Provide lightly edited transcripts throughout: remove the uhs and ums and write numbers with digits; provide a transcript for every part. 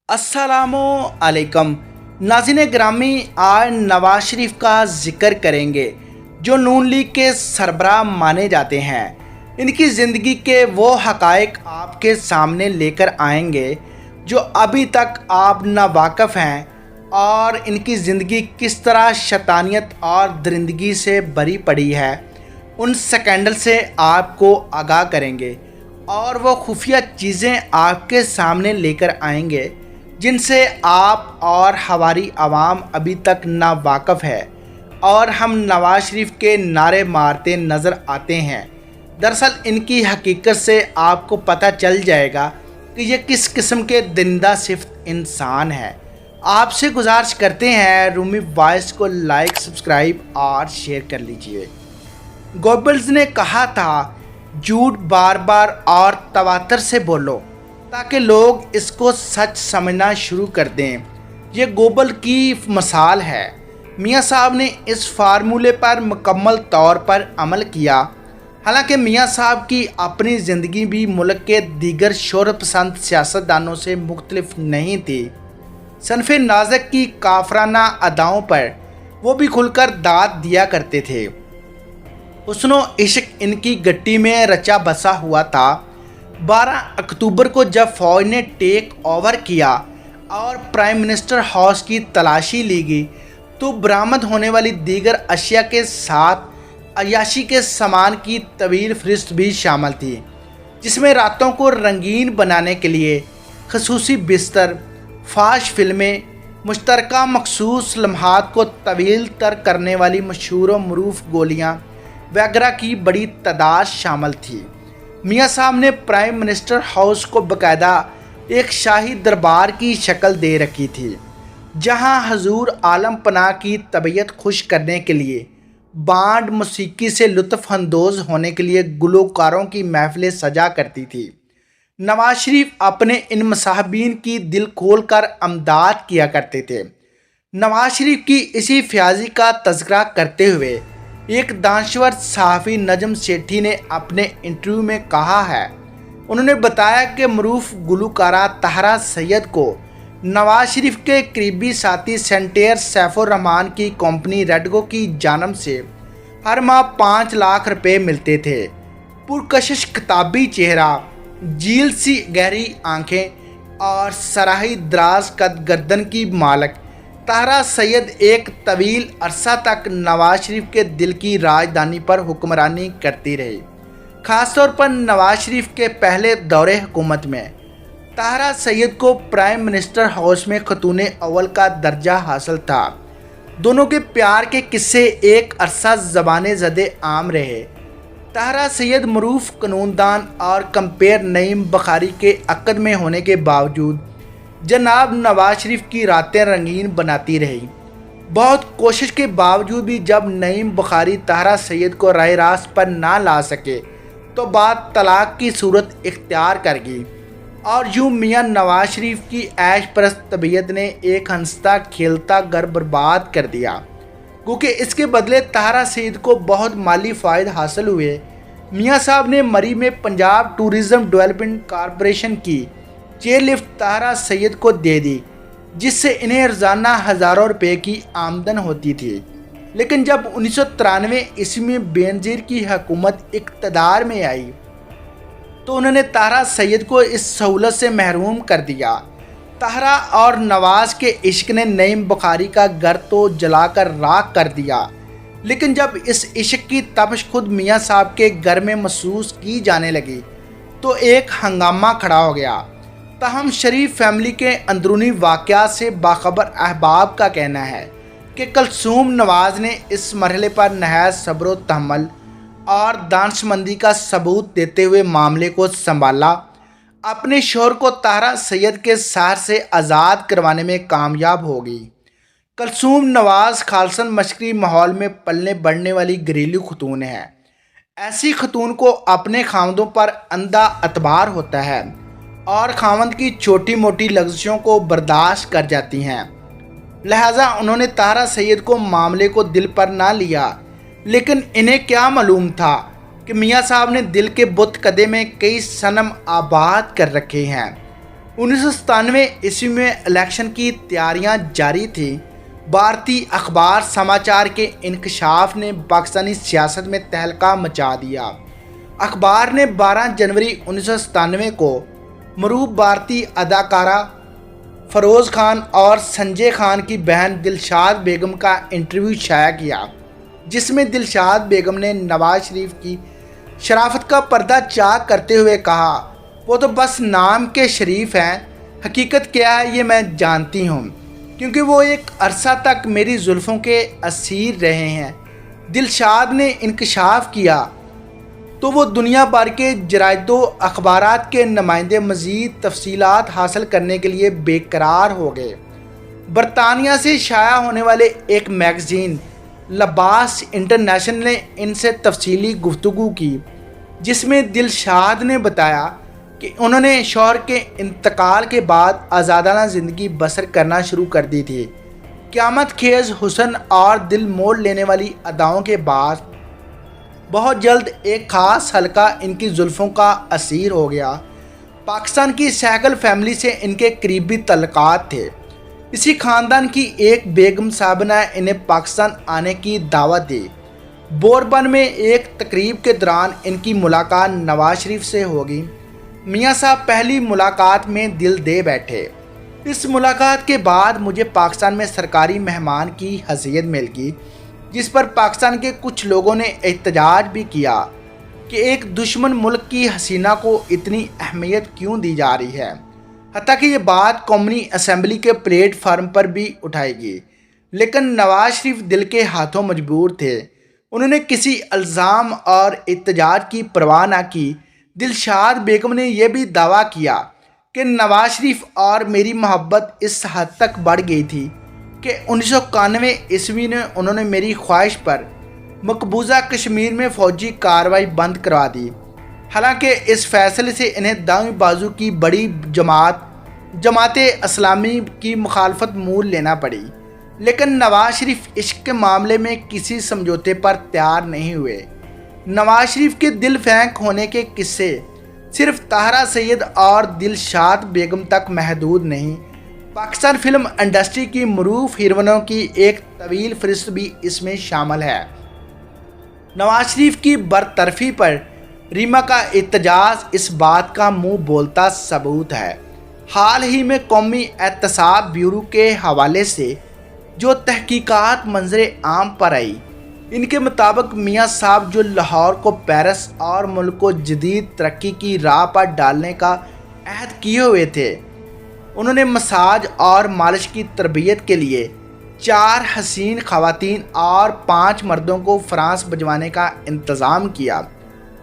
अस्सलामु अलैकुम नाज़रीन ग्रामी, आज नवाज शरीफ का जिक्र करेंगे जो नून लीग के सरबराह माने जाते हैं। इनकी ज़िंदगी के वो हक़ाइक़ आपके सामने लेकर आएंगे जो अभी तक आप नावाकिफ़ हैं और इनकी ज़िंदगी किस तरह शैतानियत और दरिंदगी से भरी पड़ी है, उन स्कैंडल से आपको आगाह करेंगे और वो खुफिया चीज़ें आपके सामने लेकर आएंगे जिनसे आप और हमारी आवाम अभी तक नावाकिफ़ है और हम नवाज शरीफ के नारे मारते नज़र आते हैं। दरअसल इनकी हकीकत से आपको पता चल जाएगा कि ये किस किस्म के दरिंदा सिफ्त इंसान हैं। आपसे गुजारिश करते हैं रूमी वॉइस को लाइक, सब्सक्राइब और शेयर कर लीजिए। गोबल्स ने कहा था, झूठ बार बार और तवातर से बोलो ताकि लोग इसको सच समझना शुरू कर दें। ये गोबल की मिसाल है। मियाँ साहब ने इस फार्मूले पर मुकम्मल तौर पर अमल किया। हालांकि मियाँ साहब की अपनी ज़िंदगी भी मुल्क के दीगर शोहरत पसंद सियासतदानों से मुख्तलिफ नहीं थी। सनफ़ नाज़क की काफराना अदाओं पर वो भी खुलकर दाद दिया करते थे। हुस्नो इश्क इनकी गट्टी में रचा बसा हुआ था। 12 अक्टूबर को जब फ़ौज ने टेक ओवर किया और प्राइम मिनिस्टर हाउस की तलाशी ली गई तो बरामद होने वाली दीगर अशिया के साथ अयाशी के सामान की तवील फ़हरिस्त भी शामिल थी, जिसमें रातों को रंगीन बनाने के लिए खसूसी बिस्तर, फाश फिल्में, मुश्तरका मखसूस लम्हात को तवील तर करने वाली मशहूर व मरूफ गोलियाँ वगैरह की बड़ी तादाद शामिल थी। मियाँ साहब ने प्राइम मिनिस्टर हाउस को बाकायदा एक शाही दरबार की शक्ल दे रखी थी, जहां हजूर आलम पनाह की तबीयत खुश करने के लिए बांड मौसीकी से लुत्फ़ अंदोज़ होने के लिए गुलकारों की महफिलें सजा करती थी। नवाज शरीफ अपने इन मसाहबीन की दिल खोल कर अमदाद किया करते थे। नवाज शरीफ की इसी फ्याजी का तज़किरा करते हुए एक दानश्वर सहाफ़ी नजम सेठी ने अपने इंटरव्यू में कहा है, उन्होंने बताया कि मरूफ गुलकारा ताहरा सैयद को नवाज शरीफ के करीबी साथी सेंटेयर सैफुर रहमान की कंपनी रेडगो की जानब से हर माह 5 लाख रुपए मिलते थे। पुरकशिश किताबी चेहरा, झील सी गहरी आँखें और सराही दराज कद गर्दन की मालक ताहरा सैयद एक तवील अरसा तक नवाज शरीफ के दिल की राजधानी पर हुक्मरानी करती रही। ख़ासतौर पर नवाज शरीफ के पहले दौरे हुकूमत में ताहरा सैयद को प्राइम मिनिस्टर हाउस में खतून अव्वल का दर्जा हासिल था। दोनों के प्यार के किस्से एक अरसा ज़बाने ज़दे आम रहे। ताहरा सैयद मरूफ कानूनदान और कंपेयर नईम बुखारी के अक़द में होने के बावजूद जनाब नवाज शरीफ की रातें रंगीन बनाती रही। बहुत कोशिश के बावजूद भी जब नईम बुखारी ताहरा सैयद को राह रास्त पर ना ला सके तो बात तलाक की सूरत इख्तियार कर गई और यूँ मियाँ नवाज शरीफ की ऐश परस्त तबीयत ने एक हंसता खेलता घर बर्बाद कर दिया, क्योंकि इसके बदले ताहरा सैयद को बहुत माली फ़ायदे हासिल हुए। मियाँ साहब ने मरी में पंजाब टूरिज़म डेवलपमेंट कॉरपोरेशन की चेयर लिफ्ट ताहरा सैयद को दे दी, जिससे इन्हें रोज़ाना हज़ारों रुपए की आमदन होती थी। लेकिन जब 1993 ईस्वी में बेनज़ीर की हुकूमत इक़्तिदार में आई तो उन्होंने ताहरा सैयद को इस सहूलत से महरूम कर दिया। ताहरा और नवाज के इश्क ने नईम बुखारी का घर तो जलाकर राख कर दिया, लेकिन जब इस इश्क की तपश खुद मियाँ साहब के घर में महसूस की जाने लगी तो एक हंगामा खड़ा हो गया। ताहम शरीफ फैमिली के अंदरूनी वाक़यात से बाखबर अहबाब का कहना है कि कलसूम नवाज़ ने इस मरहले पर नहायत सब्र व तहम्मुल और दानशमंदी का सबूत देते हुए मामले को संभाला। अपने शोहर को ताहरा सैयद के सहर से आज़ाद करवाने में कामयाब हो गई। कलसूम नवाज़ खालसन मशरक़ी माहौल में पलने बढ़ने वाली घरेलू खतून है। ऐसी खतून को अपने खामदों पर अंधा अतबार होता है और खामद की छोटी मोटी लफ्ज़ों को बर्दाश्त कर जाती हैं। लिहाजा उन्होंने ताहरा सैयद को मामले को दिल पर ना लिया, लेकिन इन्हें क्या मालूम था कि मियाँ साहब ने दिल के बुत कदे में कई सनम आबाद कर रखे हैं। 1997 में इलेक्शन की तैयारियां जारी थी। भारतीय अखबार समाचार के इंकशाफ ने पाकिस्तानी सियासत में तहलका मचा दिया। अखबार ने 12 जनवरी 1997 को मरूफ भारतीय अदाकारा फरोज़ खान और संजय खान की बहन दिलशाद बेगम का इंटरव्यू शाया किया, जिसमें दिलशाद बेगम ने नवाज शरीफ की शराफत का पर्दा चाक करते हुए कहा, वो तो बस नाम के शरीफ हैं, हकीकत क्या है ये मैं जानती हूँ, क्योंकि वो एक अरसा तक मेरी जुल्फ़ों के असीर रहे हैं। दिलशाद ने इंकशाफ किया तो वो दुनिया भर के जराइदों अखबारात के नुमाइंदे मज़ीद तफसीलात हासिल करने के लिए बेकरार हो गए। बरतानिया से शाया होने वाले एक मैगज़ीन लबास इंटरनेशनल ने इनसे तफसीली गुफ्तगू की, जिसमें दिलशाद ने बताया कि उन्होंने शौहर के इंतकाल के बाद आज़ादाना ज़िंदगी बसर करना शुरू कर दी थी। क़यामत खेज़ हुस्न और दिल मोड़ लेने वाली अदाओं के बाद बहुत जल्द एक ख़ास हलका इनकी जुल्फ़ों का असीर हो गया। पाकिस्तान की सहगल फैमिली से इनके करीबी तल्लुकात थे। इसी ख़ानदान की एक बेगम साहब ने इन्हें पाकिस्तान आने की दावत दी। बोरबन में एक तकरीब के दौरान इनकी मुलाकात नवाज शरीफ से होगी। मियाँ साहब पहली मुलाकात में दिल दे बैठे। इस मुलाकात के बाद मुझे पाकिस्तान में सरकारी मेहमान की हैसियत मिल गई, जिस पर पाकिस्तान के कुछ लोगों ने एहतजाज भी किया कि एक दुश्मन मुल्क की हसीना को इतनी अहमियत क्यों दी जा रही है। हत्ता कि ये बात कौमी असम्बली के प्लेटफार्म पर भी उठाएगी, लेकिन नवाज शरीफ दिल के हाथों मजबूर थे। उन्होंने किसी इल्ज़ाम और एहतजाज की परवाह न की। दिलशाद बेगम ने यह भी दावा किया कि नवाज शरीफ और मेरी मोहब्बत इस हद तक बढ़ गई थी कि 1991 ईस्वी में उन्होंने मेरी ख्वाहिश पर मकबूजा कश्मीर में फ़ौजी कार्रवाई बंद करवा दी। हालांकि इस फैसले से इन्हें दाएं बाजू की बड़ी जमात इस्लामी की मुखालफत मूल लेना पड़ी, लेकिन नवाज शरीफ इश्क के मामले में किसी समझौते पर तैयार नहीं हुए। नवाज शरीफ के दिल फेंक होने के किस्से सिर्फ ताहरा सैयद और दिलशाद बेगम तक महदूद नहीं, पाकिस्तान फिल्म इंडस्ट्री की मरूफ हीरोइनों की एक तवील फहरिस्त भी इसमें शामिल है। नवाज शरीफ की बरतरफी पर रीमा का एहतजाज इस बात का मुंह बोलता सबूत है। हाल ही में कौमी एहतसाब ब्यूरो के हवाले से जो तहकीकात मंजर आम पर आई, इनके मुताबिक मियाँ साहब जो लाहौर को पेरिस और मुल्क को जदीद तरक्की की राह पर डालने का अहद किए हुए थे, उन्होंने मसाज और मालिश की तरबियत के लिए 4 हसीन ख़वातीन और 5 मर्दों को फ्रांस भिजवाने का इंतज़ाम किया।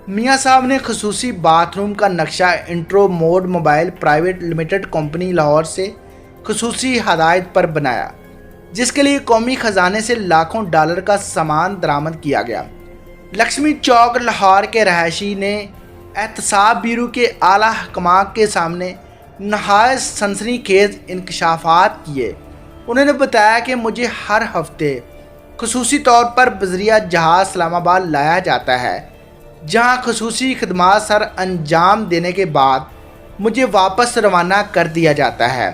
मियाँ साहब ने खसूसी बाथरूम का नक्शा intro mode mobile private limited company Lahore से खसूसी हदायत पर बनाया, जिसके लिए कौमी ख़जाने से लाखों डॉलर का सामान दरामद किया गया। लक्ष्मी चौक लाहौर के रहायशी ने एहतसाब ब्यूरो के आला हकमा के सामने नहायत सनसनीखेज़ इंकशाफात किए। उन्होंने बताया कि मुझे हर हफ्ते खसूसी तौर पर बजरिया जहाज़ इस्लामाबाद लाया जाता है, जहां खसूसी खदमात सर अंजाम देने के बाद मुझे वापस रवाना कर दिया जाता है।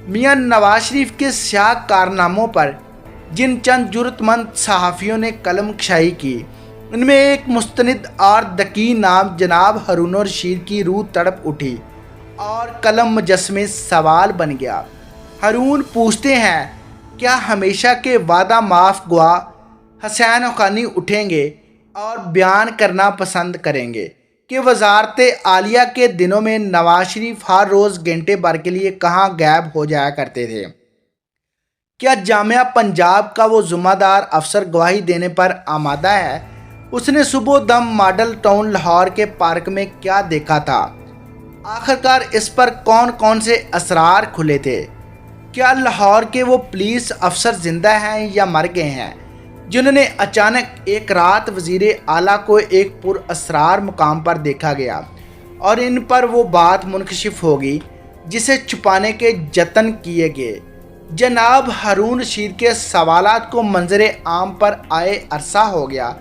मियाँ नवाज शरीफ के स्याह कारनामों पर जिन चंद जुर्रतमंद सहाफ़ियों ने कलम कशाई की, उनमें एक मुस्तनिद और दकी नाम जनाब हारून रशीद की रूह तड़प उठी और कलम मुजस्मे सवाल बन गया। हारून पूछते हैं, क्या हमेशा के वादा माफ़ गुआ हसैन हक़ानी उठेंगे और बयान करना पसंद करेंगे कि वज़ारत आलिया के दिनों में नवाज शरीफ हर रोज़ घंटे भर के लिए कहाँ गायब हो जाया करते थे? क्या जामिया पंजाब का वो ज़िम्मेदार अफसर गवाही देने पर आमादा है? उसने सुबह दम मॉडल टाउन लाहौर के पार्क में क्या देखा था? आखिरकार इस पर कौन कौन से असरार खुले थे? क्या लाहौर के वो पुलिस अफसर ज़िंदा हैं या मर गए हैं, जिन्होंने अचानक एक रात वज़ीर आला को एक पुरअसरार मुकाम पर देखा गया और इन पर वो बात मुनकशिफ होगी जिसे छुपाने के जतन किए गए? जनाब हारून रशीद के सवालात को मंजर आम पर आए अरसा हो गया,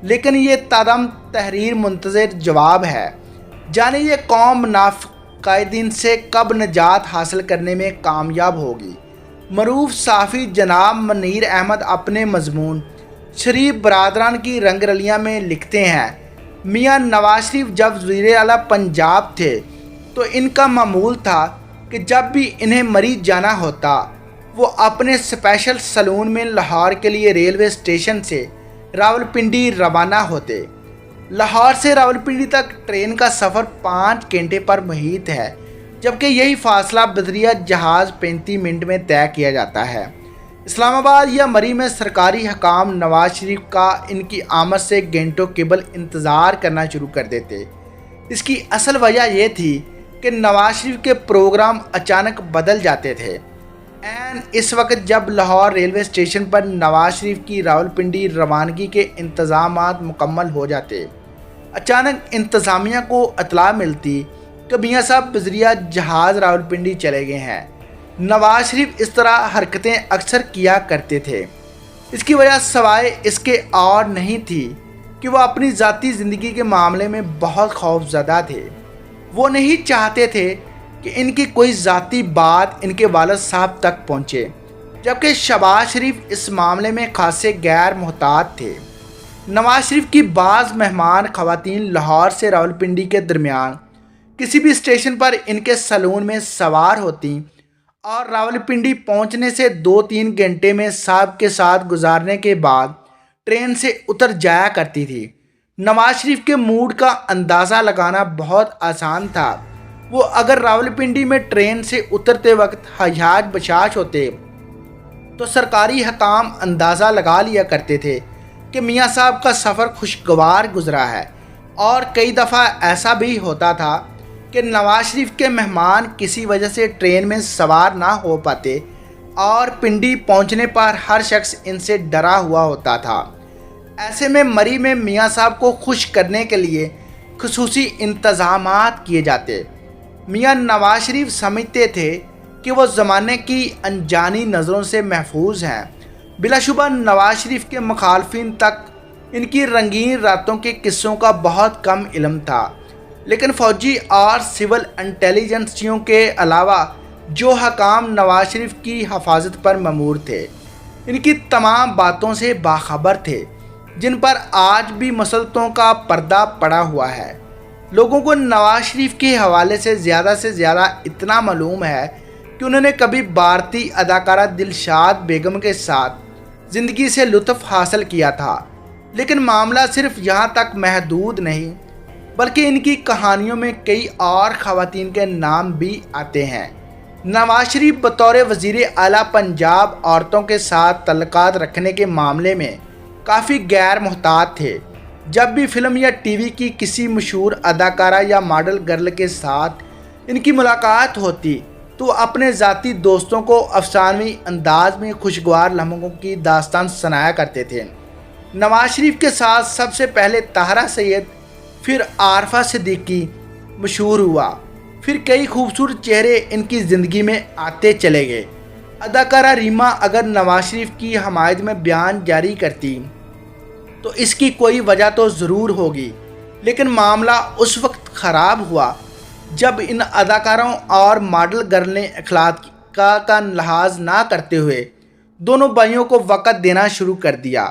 लेकिन ये तदम तहरीर मुंतज़र जवाब है। जाने ये कौम قائدین سے کب نجات حاصل کرنے میں کامیاب ہوگی۔ معروف صحافی جناب منیر احمد اپنے مضمون شریف برادران کی رنگ رلیاں میں لکھتے ہیں، میاں نواز شریف جب وزیر اعلیٰ پنجاب تھے تو ان کا معمول تھا کہ جب بھی انہیں مری جانا ہوتا وہ اپنے اسپیشل سلون میں لاہور کے لیے ریلوے اسٹیشن سے راولپنڈی روانہ ہوتے۔ لاہور سے راولپنڈی تک ٹرین کا سفر 5 گھنٹے پر محیط ہے، جبکہ یہی فاصلہ بذریعہ جہاز 35 منٹ میں طے کیا جاتا ہے۔ اسلام آباد یا مری میں سرکاری حکام نواز شریف کا ان کی آمد سے گھنٹوں قبل انتظار کرنا شروع کر دیتے۔ اس کی اصل وجہ یہ تھی کہ نواز شریف کے پروگرام اچانک بدل جاتے تھے۔ اس وقت جب لاہور ریلوے اسٹیشن پر نواز شریف کی راولپنڈی روانگی کے انتظامات مکمل ہو جاتے، اچانک انتظامیہ کو اطلاع ملتی کہ میاں صاحب بذریعہ جہاز راولپنڈی چلے گئے ہیں۔ نواز شریف اس طرح حرکتیں اکثر کیا کرتے تھے۔ اس کی وجہ سوائے اس کے اور نہیں تھی کہ وہ اپنی ذاتی زندگی کے معاملے میں بہت خوف زدہ تھے۔ وہ نہیں چاہتے تھے کہ ان کی کوئی ذاتی بات ان کے والد صاحب تک پہنچے، جبکہ شہباز شریف اس معاملے میں خاصے غیر محتاط تھے۔ نواز شریف کی بعض مہمان خواتین لاہور سے راولپنڈی کے درمیان کسی بھی اسٹیشن پر ان کے سلون میں سوار ہوتیں اور راولپنڈی پہنچنے سے 2-3 گھنٹے میں صاحب کے ساتھ گزارنے کے بعد ٹرین سے اتر جایا کرتی تھی۔ نواز شریف کے موڈ کا اندازہ لگانا بہت آسان تھا۔ وہ اگر راولپنڈی میں ٹرین سے اترتے وقت حیاج بشاش ہوتے تو سرکاری حکام اندازہ لگا لیا کرتے تھے کہ میاں صاحب کا سفر خوشگوار گزرا ہے، اور کئی دفعہ ایسا بھی ہوتا تھا کہ نواز شریف کے مہمان کسی وجہ سے ٹرین میں سوار نہ ہو پاتے اور پنڈی پہنچنے پر ہر شخص ان سے ڈرا ہوا ہوتا تھا۔ ایسے میں مری میں میاں صاحب کو خوش کرنے کے لیے خصوصی انتظامات کیے جاتے۔ میاں نواز شریف سمجھتے تھے کہ وہ زمانے کی انجانی نظروں سے محفوظ ہیں۔ بلا شبہ نواز شریف کے مخالفین تک ان کی رنگین راتوں کے قصوں کا بہت کم علم تھا، لیکن فوجی اور سول انٹیلیجنسیوں کے علاوہ جو حکام نواز شریف کی حفاظت پر مامور تھے ان کی تمام باتوں سے باخبر تھے، جن پر آج بھی مسلطوں کا پردہ پڑا ہوا ہے۔ لوگوں کو نواز شریف کے حوالے سے زیادہ اتنا معلوم ہے کہ انہوں نے کبھی بھارتی اداکارہ دلشاد بیگم کے ساتھ زندگی سے لطف حاصل کیا تھا، لیکن معاملہ صرف یہاں تک محدود نہیں، بلکہ ان کی کہانیوں میں کئی اور خواتین کے نام بھی آتے ہیں۔ نواز شریف بطور وزیر اعلیٰ پنجاب عورتوں کے ساتھ تعلقات رکھنے کے معاملے میں کافی غیر محتاط تھے۔ جب بھی فلم یا ٹی وی کی کسی مشہور اداکارہ یا ماڈل گرل کے ساتھ ان کی ملاقات ہوتی تو وہ اپنے ذاتی دوستوں کو افسانوی انداز میں خوشگوار لمحوں کی داستان سنایا کرتے تھے۔ نواز شریف کے ساتھ سب سے پہلے طاہرہ سید، پھر عارفہ صدیقی مشہور ہوا، پھر کئی خوبصورت چہرے ان کی زندگی میں آتے چلے گئے۔ اداکارہ ریما اگر نواز شریف کی حمایت میں بیان جاری کرتی تو اس کی کوئی وجہ تو ضرور ہوگی، لیکن معاملہ اس وقت خراب ہوا جب ان اداکاروں اور ماڈل گرل نے اخلاق کا لحاظ نہ کرتے ہوئے دونوں بھائیوں کو وقت دینا شروع کر دیا۔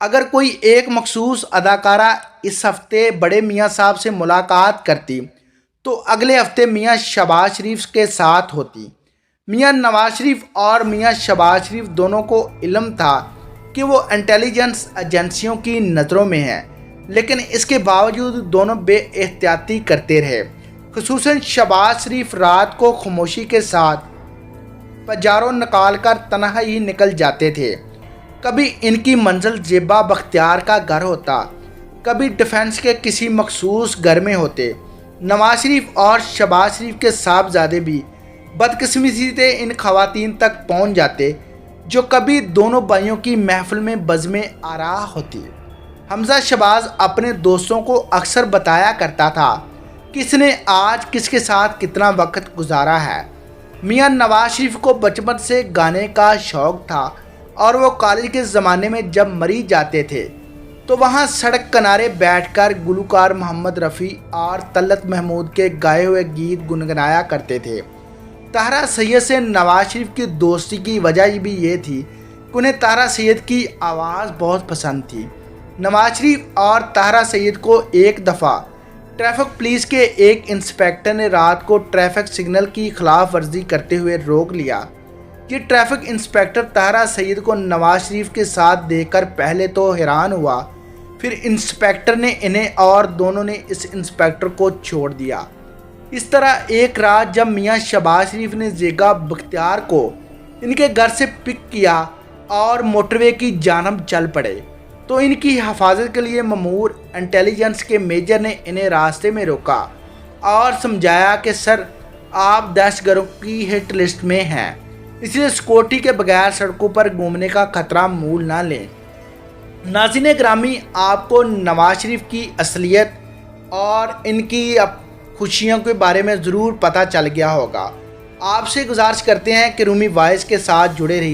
اگر کوئی ایک مخصوص اداکارہ اس ہفتے بڑے میاں صاحب سے ملاقات کرتی تو اگلے ہفتے میاں شہباز شریف کے ساتھ ہوتی۔ میاں نواز شریف اور میاں شہباز شریف دونوں کو علم تھا کہ وہ انٹیلیجنس ایجنسیوں کی نظروں میں ہیں، لیکن اس کے باوجود دونوں بے احتیاطی کرتے رہے۔ خصوصاً شہباز شریف رات کو خاموشی کے ساتھ پجاروں نکال کر تنہا ہی نکل جاتے تھے۔ کبھی ان کی منزل زیبا بختیار کا گھر ہوتا، کبھی ڈیفنس کے کسی مخصوص گھر میں ہوتے۔ نواز شریف اور شہباز شریف کے صاحبزادے بھی بدقسمتی سے ان خواتین تک پہنچ جاتے جو کبھی دونوں بھائیوں کی محفل میں بزمیں آرا ہوتی۔ حمزہ شہباز اپنے دوستوں کو اکثر بتایا کرتا تھا کہ اس نے آج کس کے ساتھ کتنا وقت گزارا ہے۔ میاں نواز شریف کو بچپن سے گانے کا شوق تھا، اور وہ کالج کے زمانے میں جب مری جاتے تھے तो वहां सड़क किनारे बैठकर गुलकार मोहम्मद रफ़ी और तलत महमूद के गाए हुए गीत गुनगुनाया करते थे। तारा सैयद से नवाज शरीफ की दोस्ती की वजह भी ये थी कि उन्हें तारा सैयद की आवाज़ बहुत पसंद थी। नवाज शरीफ और तारा सैयद को एक दफ़ा ट्रैफिक पुलिस के एक इंस्पेक्टर ने रात को ट्रैफिक सिग्नल की खिलाफ वर्जी करते हुए रोक लिया। ये ट्रैफिक इंस्पेक्टर तारा सैयद को नवाज शरीफ के साथ देखकर पहले तो हैरान हुआ, फिर इंस्पेक्टर ने इन्हें और दोनों ने इस इंस्पेक्टर को छोड़ दिया। इस तरह एक रात जब मियां शहबाज शरीफ ने जेगा बख्तियार को इनके घर से पिक किया और मोटरवे की जानब चल पड़े, तो इनकी हिफाजत के लिए ममूर इंटेलिजेंस के मेजर ने इन्हें रास्ते में रोका और समझाया कि सर आप दहशतगर्दों की हिट लिस्ट में हैं, इसलिए सिक्योरिटी के बगैर सड़कों पर घूमने का खतरा मूल ना लें। नाज़रीन ग्रामी, आपको नवाज शरीफ की असलियत और इनकी खुशियों के बारे में ज़रूर पता चल गया होगा। आपसे गुजारिश करते हैं कि रूमी वॉइस के साथ जुड़े रहिए।